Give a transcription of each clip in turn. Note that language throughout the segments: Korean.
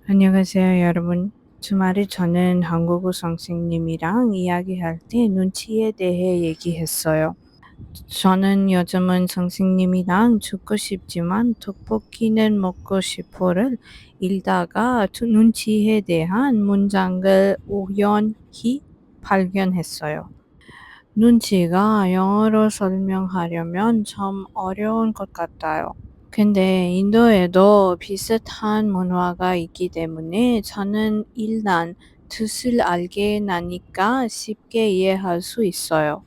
안녕하세요, 여러분. 주말에 저는 한국어 선생님이랑 이야기할 때 눈치에 대해 얘기했어요. 저는 요즘은 선생님이랑 죽고 싶지만 떡볶이는 먹고 싶어를 읽다가 눈치에 대한 문장을 우연히 발견했어요. 눈치가 영어로 설명하려면 좀 어려운 것 같아요. 근데 인도에도 비슷한 문화가 있기 때문에 저는 일단 뜻을 알게 나니까 쉽게 이해할 수 있어요.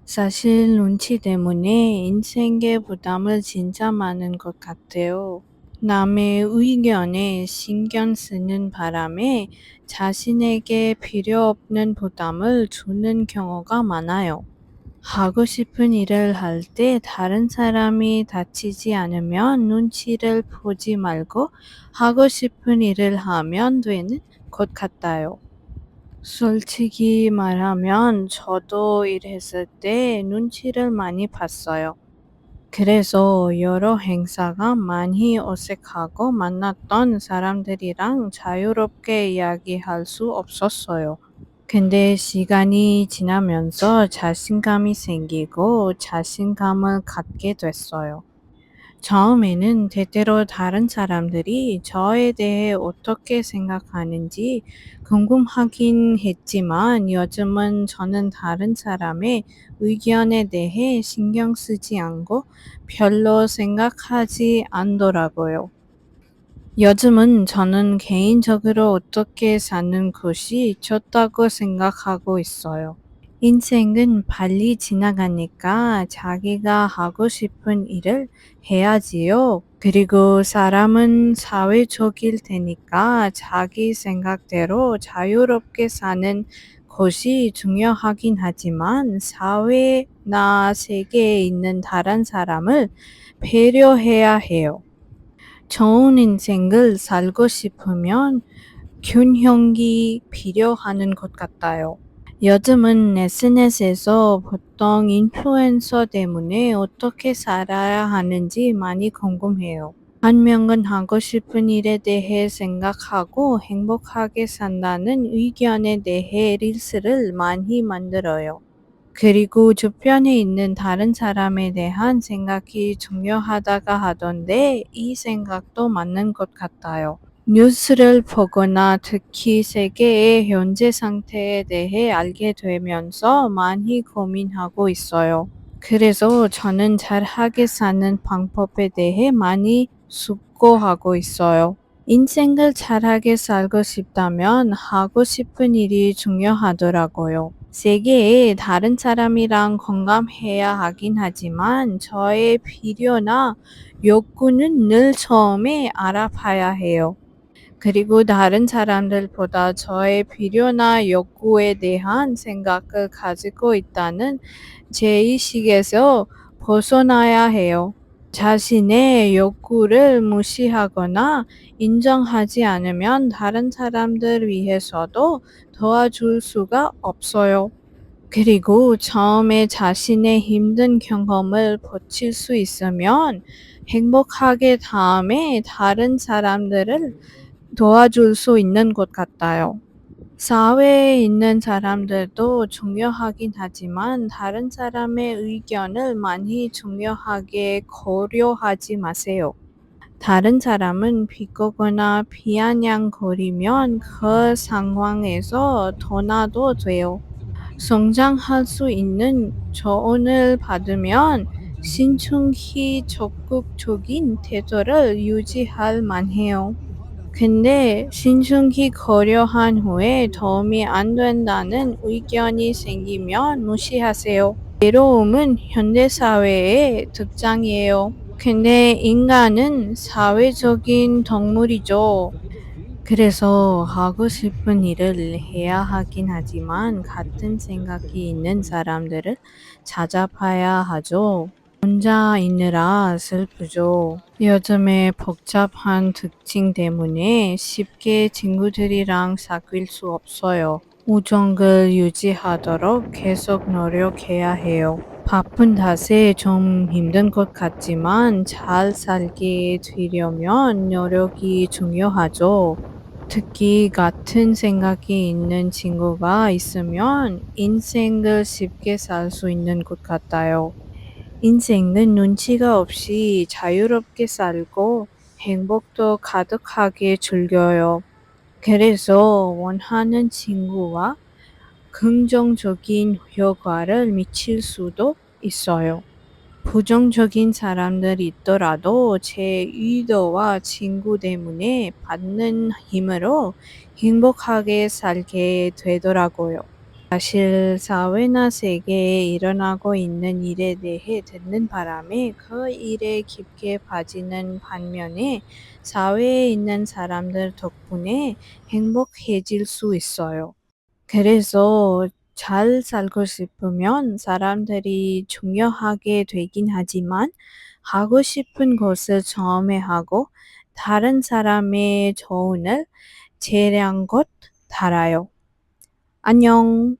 사실 눈치 때문에 인생에 부담을 진짜 많은 것 같아요. 남의 의견에 신경 쓰는 바람에 자신에게 필요 없는 부담을 주는 경우가 많아요. 하고 싶은 일을 할 때 다른 사람이 다치지 않으면 눈치를 보지 말고 하고 싶은 일을 하면 되는 것 같아요. 솔직히 말하면 저도 일했을 때 눈치를 많이 봤어요. 그래서 여러 행사가 많이 어색하고 만났던 사람들이랑 자유롭게 이야기할 수 없었어요. 근데 시간이 지나면서 자신감이 생기고 자신감을 갖게 됐어요. 처음에는 때때로 다른 사람들이 저에 대해 어떻게 생각하는지 궁금하긴 했지만 요즘은 저는 다른 사람의 의견에 대해 신경 쓰지 않고 별로 생각하지 않더라고요. 요즘은 저는 개인적으로 어떻게 사는 것이 좋다고 생각하고 있어요. 인생은 빨리 지나가니까 자기가 하고 싶은 일을 해야지요. 그리고 사람은 사회적일 테니까 자기 생각대로 자유롭게 사는 것이 중요하긴 하지만 사회나 세계에 있는 다른 사람을 배려해야 해요. 좋은 인생을 살고 싶으면 균형이 필요한 것 같아요. 요즘은 SNS에서 보통 인플루엔서 때문에 어떻게 살아야 하는지 많이 궁금해요. 한 명은 하고 싶은 일에 대해 생각하고 행복하게 산다는 의견에 대해 릴스를 많이 만들어요. 그리고 주변에 있는 다른 사람에 대한 생각이 중요하다가 하던데 이 생각도 맞는 것 같아요. 뉴스를 보거나 특히 세계의 현재 상태에 대해 알게 되면서 많이 고민하고 있어요. 그래서 저는 잘하게 사는 방법에 대해 많이 숙고하고 있어요. 인생을 잘하게 살고 싶다면 하고 싶은 일이 중요하더라고요. 세계에 다른 사람이랑 공감해야 하긴 하지만 저의 필요나 욕구는 늘 처음에 알아봐야 해요. 그리고 다른 사람들보다 저의 필요나 욕구에 대한 생각을 가지고 있다는 제의식에서 벗어나야 해요. 자신의 욕구를 무시하거나 인정하지 않으면 다른 사람들 위해서도 도와줄 수가 없어요. 그리고 처음에 자신의 힘든 경험을 버틸 수 있으면 행복하게 다음에 다른 사람들을 도와줄 수 있는 것 같아요. 사회에 있는 사람들도 중요하긴 하지만 다른 사람의 의견을 많이 중요하게 고려하지 마세요. 다른 사람은 비꼬거나 비아냥거리면 그 상황에서 떠나도 돼요. 성장할 수 있는 조언을 받으면 신중히 적극적인 태도를 유지할 만해요. 근데 신중히 고려한 후에 도움이 안 된다는 의견이 생기면 무시하세요. 외로움은 현대사회의 특징이에요. 근데 인간은 사회적인 동물이죠. 그래서 하고 싶은 일을 해야 하긴 하지만 같은 생각이 있는 사람들을 찾아봐야 하죠. 혼자 있느라 슬프죠. 요즘에 복잡한 특징 때문에 쉽게 친구들이랑 사귈 수 없어요. 우정을 유지하도록 계속 노력해야 해요. 바쁜 탓에 좀 힘든 것 같지만 잘 살게 되려면 노력이 중요하죠. 특히 같은 생각이 있는 친구가 있으면 인생을 쉽게 살 수 있는 것 같아요. 인생은 눈치가 없이 자유롭게 살고 행복도 가득하게 즐겨요. 그래서 원하는 친구와 긍정적인 효과를 미칠 수도 있어요. 부정적인 사람들이 있더라도 제 의도와 친구 때문에 받는 힘으로 행복하게 살게 되더라고요. 사실 사회나 세계에 일어나고 있는 일에 대해 듣는 바람에 그 일에 깊게 빠지는 반면에 사회에 있는 사람들 덕분에 행복해질 수 있어요. 그래서 잘 살고 싶으면 사람들이 중요하게 되긴 하지만 하고 싶은 것을 처음에 하고 다른 사람의 조언을 재량껏 따라요. 안녕.